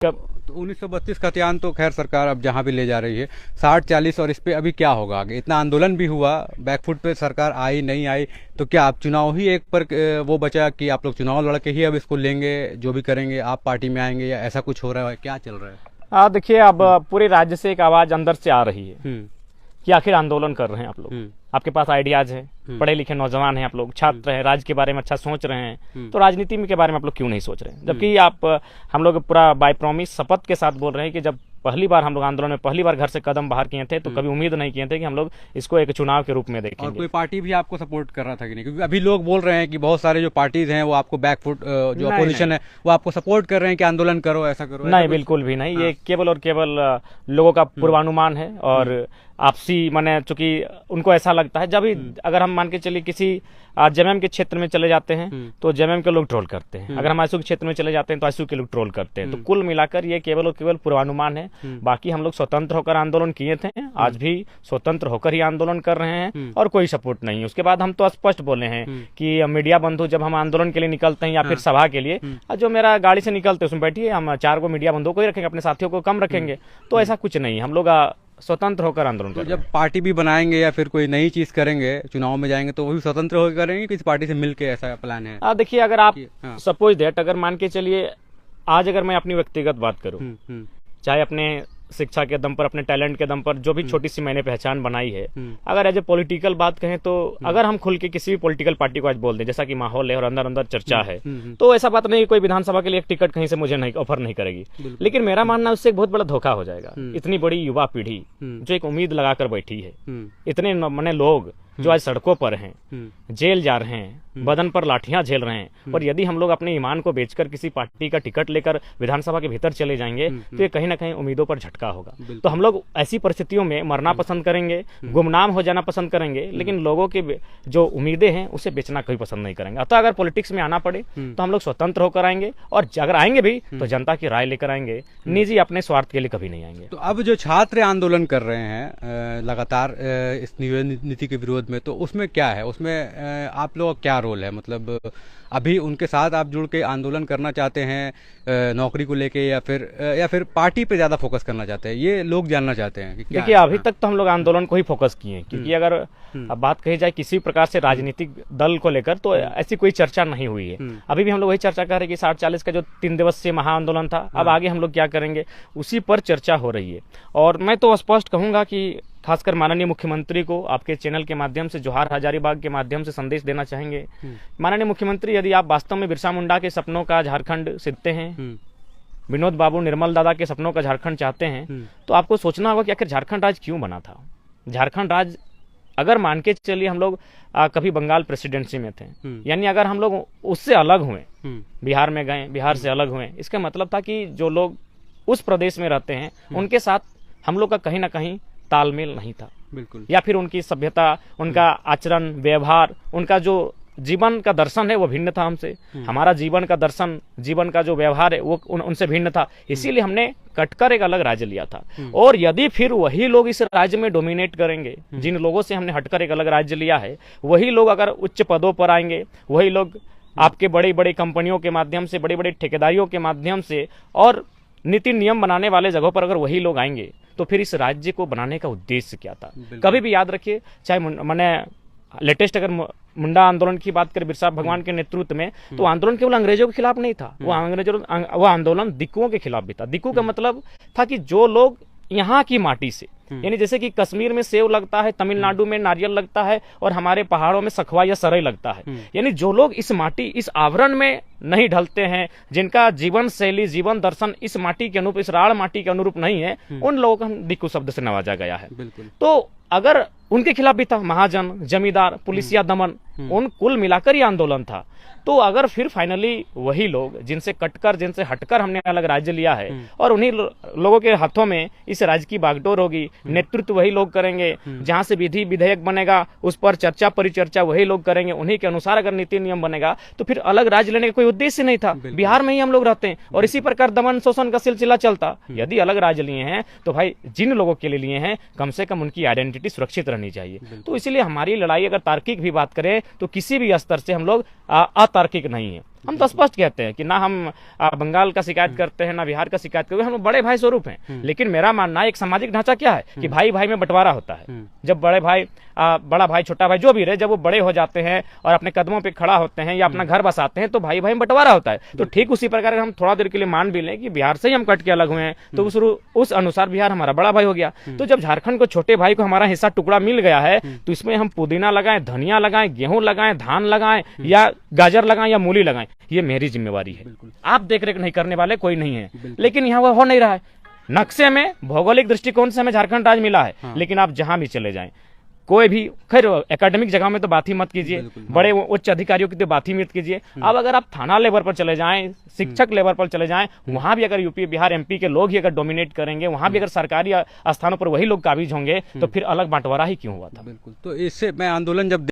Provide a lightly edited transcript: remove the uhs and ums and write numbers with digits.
तो 1932 का अभियान तो खैर सरकार अब जहाँ भी ले जा रही है 60-40, और इस पे अभी क्या होगा आगे? इतना आंदोलन भी हुआ, बैकफुट पे सरकार आई नहीं आई, तो क्या आप चुनाव ही एक पर वो बचा कि आप लोग चुनाव लड़ के ही अब इसको लेंगे, जो भी करेंगे आप पार्टी में आएंगे, या ऐसा कुछ हो रहा है? क्या चल रहा है? देखिए, अब पूरे राज्य से एक आवाज अंदर से आ रही है कि आखिर आंदोलन कर रहे हैं आप लोग, आपके पास आइडियाज है, पढ़े लिखे नौजवान हैं आप लोग, छात्र हैं, राज्य के बारे में अच्छा सोच रहे हैं, तो राजनीति के बारे में आप लोग क्यों नहीं सोच रहे हैं? जबकि हम लोग पूरा बाय प्रॉमिस शपथ के साथ बोल रहे हैं कि जब पहली बार हम लोग आंदोलन में पहली बार घर से कदम बाहर किए थे तो कभी उम्मीद नहीं किए थे कि हम लोग इसको एक चुनाव के रूप में देखेंगे। और कोई पार्टी भी आपको सपोर्ट कर रहा था कि नहीं? क्योंकि अभी लोग बोल रहे हैं कि बहुत सारे जो पार्टीज हैं वो आपको बैकफुट, जो अपोजिशन है वो आपको सपोर्ट कर रहे हैं कि आंदोलन करो, ऐसा करो। नहीं, बिल्कुल भी नहीं। ये केवल और केवल लोगों का पूर्वानुमान है और आपसी माने, चूंकि उनको ऐसा लगता है जब अगर हम मान के चलिए किसी जेएमएम के क्षेत्र में चले जाते हैं तो जेएमएम के लोग ट्रोल करते हैं, अगर हम आईएसयू के क्षेत्र में चले जाते हैं तो आईएसयू के लोग ट्रोल करते हैं। तो कुल मिलाकर ये केवल और केवल पूर्वानुमान है। बाकी हम लोग स्वतंत्र होकर आंदोलन किए थे, आज भी स्वतंत्र होकर ही आंदोलन कर रहे हैं और कोई सपोर्ट नहीं है। उसके बाद हम तो स्पष्ट बोले हैं कि मीडिया बंधु जब हम आंदोलन के लिए निकलते हैं या फिर सभा के लिए, जो मेरा गाड़ी से निकलते उसमें बैठिए, हम 4 मीडिया बंधुओं को ही रखेंगे, अपने साथियों को कम रखेंगे। तो ऐसा कुछ नहीं, हम लोग स्वतंत्र होकर आंदोलन करेंगे। जब पार्टी भी बनाएंगे या फिर कोई नई चीज करेंगे, चुनाव में जाएंगे, तो वो भी स्वतंत्र होकर करेंगे, किसी पार्टी से मिलके, ऐसा प्लान है? देखिए, अगर आप सपोज दैट, अगर मान के चलिए आज अगर मैं अपनी व्यक्तिगत बात करूं, चाहे अपने शिक्षा के दम पर, अपने टैलेंट के दम पर जो भी छोटी सी मैंने पहचान बनाई है, अगर एज ए पॉलिटिकल बात कहें तो अगर हम खुल के किसी भी पॉलिटिकल पार्टी को आज बोल दें, जैसा कि माहौल है और अंदर अंदर चर्चा है, तो ऐसा बात नहीं कोई विधानसभा के लिए एक टिकट कहीं से मुझे नहीं ऑफर नहीं करेगी। लेकिन मेरा मानना उससे एक बहुत बड़ा धोखा हो जाएगा। इतनी बड़ी युवा पीढ़ी जो एक उम्मीद लगाकर बैठी है, इतने मैंने लोग जो आज सड़कों पर हैं, जेल जा रहे हैं, बदन पर लाठियां झेल रहे हैं, और यदि हम लोग अपने ईमान को बेचकर किसी पार्टी का टिकट लेकर विधानसभा के भीतर चले जाएंगे तो ये कहीं ना कहीं उम्मीदों पर झटका होगा। तो हम लोग ऐसी परिस्थितियों में मरना पसंद करेंगे, गुमनाम हो जाना पसंद करेंगे, लेकिन लोगों की जो उम्मीदें हैं उसे बेचना कभी पसंद नहीं करेंगे। अतः अगर पॉलिटिक्स में आना पड़े तो हम लोग स्वतंत्र होकर आएंगे, और अगर आएंगे भी तो जनता की राय लेकर आएंगे, निजी अपने स्वार्थ के लिए कभी नहीं आएंगे। तो अब जो छात्र आंदोलन कर रहे हैं लगातार इस नीति के विरोध में, तो उसमें क्या है? उसमें आप लोग क्या रोल है? मतलब अभी उनके साथ आप जुड़ के आंदोलन करना चाहते हैं नौकरी को लेके, या फिर पार्टी पे ज्यादा फोकस करना चाहते हैं? ये लोग जानना चाहते हैं कि क्या। देखिए, अभी तक तो हम लोग आंदोलन को ही फोकस किए हैं, क्योंकि अगर अब बात कही जाए किसी प्रकार से राजनीतिक दल को लेकर तो ऐसी कोई चर्चा नहीं हुई है। अभी भी हम लोग वही चर्चा कर रहे हैं कि 60-40 का जो 3 दिवसीय महाआंदोलन था, अब आगे हम लोग क्या करेंगे उसी पर चर्चा हो रही है। और मैं तो स्पष्ट कहूंगा कि खासकर माननीय मुख्यमंत्री को आपके चैनल के माध्यम से, जोहार हजारीबाग के माध्यम से संदेश देना चाहेंगे। माननीय मुख्यमंत्री, यदि आप वास्तव में बिरसा मुंडा के सपनों का झारखंड सीखते हैं, विनोद बाबू निर्मल दादा के सपनों का झारखंड चाहते हैं, तो आपको सोचना होगा कि आखिर झारखंड राज्य क्यों बना था। झारखंड राज्य अगर मान के चलिए हम लोग कभी बंगाल प्रेसिडेंसी में थे, यानी अगर हम लोग उससे अलग हुए, बिहार में गए, बिहार से अलग हुए, इसका मतलब था कि जो लोग उस प्रदेश में रहते हैं उनके साथ हम लोग का कहीं ना कहीं तालमेल नहीं था, बिल्कुल, या फिर उनकी सभ्यता, उनका आचरण व्यवहार, उनका जो जीवन का दर्शन है वो भिन्न था हमसे। हमारा जीवन का दर्शन, जीवन का जो व्यवहार है वो उनसे भिन्न था। इसीलिए हमने कटकर एक अलग राज्य लिया था। और यदि फिर वही लोग इस राज्य में डोमिनेट करेंगे, जिन लोगों से हमने हटकर एक अलग राज्य लिया है, वही लोग अगर उच्च पदों पर आएंगे, वही लोग आपके बड़ी बड़ी कंपनियों के माध्यम से, बड़ी बड़ी ठेकेदारियों के माध्यम से और नीति नियम बनाने वाले जगहों पर अगर वही लोग आएंगे, तो फिर इस राज्य को बनाने का उद्देश्य क्या था? कभी भी याद रखिए, चाहे मैंने लेटेस्ट अगर मुंडा आंदोलन की बात करें बिरसा भगवान के नेतृत्व में, तो आंदोलन केवल अंग्रेजों के खिलाफ नहीं था, वो आंदोलन दिक्कुओं के खिलाफ भी था। दिक्कू का मतलब था कि जो लोग यहाँ की माटी से, यानी जैसे कि कश्मीर में सेव लगता है, तमिलनाडु में नारियल लगता है, और हमारे पहाड़ों में सखवा या सरई लगता है, यानी जो लोग इस माटी, इस आवरण में नहीं ढलते हैं, जिनका जीवन शैली, जीवन दर्शन इस माटी के अनुरूप, इस राड़ माटी के अनुरूप नहीं है, उन लोगों को हम दिक्कू शब्द से नवाजा गया है। तो अगर उनके खिलाफ भी था महाजन, जमींदार, पुलिसिया दमन, उन कुल मिलाकर ही आंदोलन था। तो अगर फिर फाइनली वही लोग जिनसे कटकर, जिनसे हटकर हमने अलग राज्य लिया है, और उन्हीं लोगों के हाथों में इस राज्य की बागडोर होगी, नेतृत्व वही लोग करेंगे, जहां से विधि विधेयक बनेगा उस पर चर्चा परिचर्चा वही लोग करेंगे, उन्हीं के अनुसार अगर नीति नियम बनेगा, तो फिर अलग राज्य लेने का कोई उद्देश्य नहीं था। बिहार में ही हम लोग रहते हैं और इसी प्रकार दमन शोषण का सिलसिला चलता। यदि अलग राज्य लिए हैं तो भाई जिन लोगों के लिए लिए हैं, कम से कम उनकी आइडेंटिटी सुरक्षित रहनी चाहिए। तो इसीलिए हमारी लड़ाई अगर तार्किक भी बात करें तो किसी भी स्तर से हम लोग अतार्किक नहीं है। हम तो स्पष्ट कहते हैं कि ना हम बंगाल का शिकायत करते हैं, ना बिहार का शिकायत करते हैं, हम बड़े भाई स्वरूप हैं। लेकिन मेरा मानना है एक सामाजिक ढांचा क्या है कि भाई भाई में बंटवारा होता है। जब बड़े भाई बड़ा भाई छोटा भाई जो भी रहे, जब वो बड़े हो जाते हैं और अपने कदमों पे खड़ा होते हैं या अपना घर बसाते हैं तो भाई भाई में बंटवारा होता है। तो ठीक उसी प्रकार हम थोड़ा देर के लिए मान भी लें कि बिहार से ही हम कट के अलग हुए हैं, तो उस अनुसार बिहार हमारा बड़ा भाई हो गया। तो जब झारखंड को छोटे भाई को हमारा हिस्सा टुकड़ा मिल गया है तो इसमें हम पुदीना लगाएं, धनिया लगाएं, गेहूं लगाएं, धान लगाएं या गाजर लगाएं या मूली लगाएं, ये मेरी जिम्मेवारी है। आप देख रेख नहीं करने वाले कोई नहीं है। लेकिन यहाँ वो हो नहीं रहा है। नक्शे में भौगोलिक दृष्टिकोण से हमें झारखंड राज्य मिला है, लेकिन आप जहां भी चले जाएं, कोई भी, खैर एकेडमिक जगह में तो बात ही मत कीजिए, बड़े उच्च अधिकारियों की तो बात ही मत कीजिए। अब अगर आप थाना लेवल पर चले जाएं, शिक्षक लेवल पर चले जाएं, वहां भी अगर यूपी बिहार एमपी के लोग ही अगर डोमिनेट करेंगे, वहां भी अगर सरकारी स्थानों पर वही लोग काबिज होंगे, तो फिर अलग बंटवारा ही क्यों हुआ था। बिल्कुल। तो इससे मैं आंदोलन जब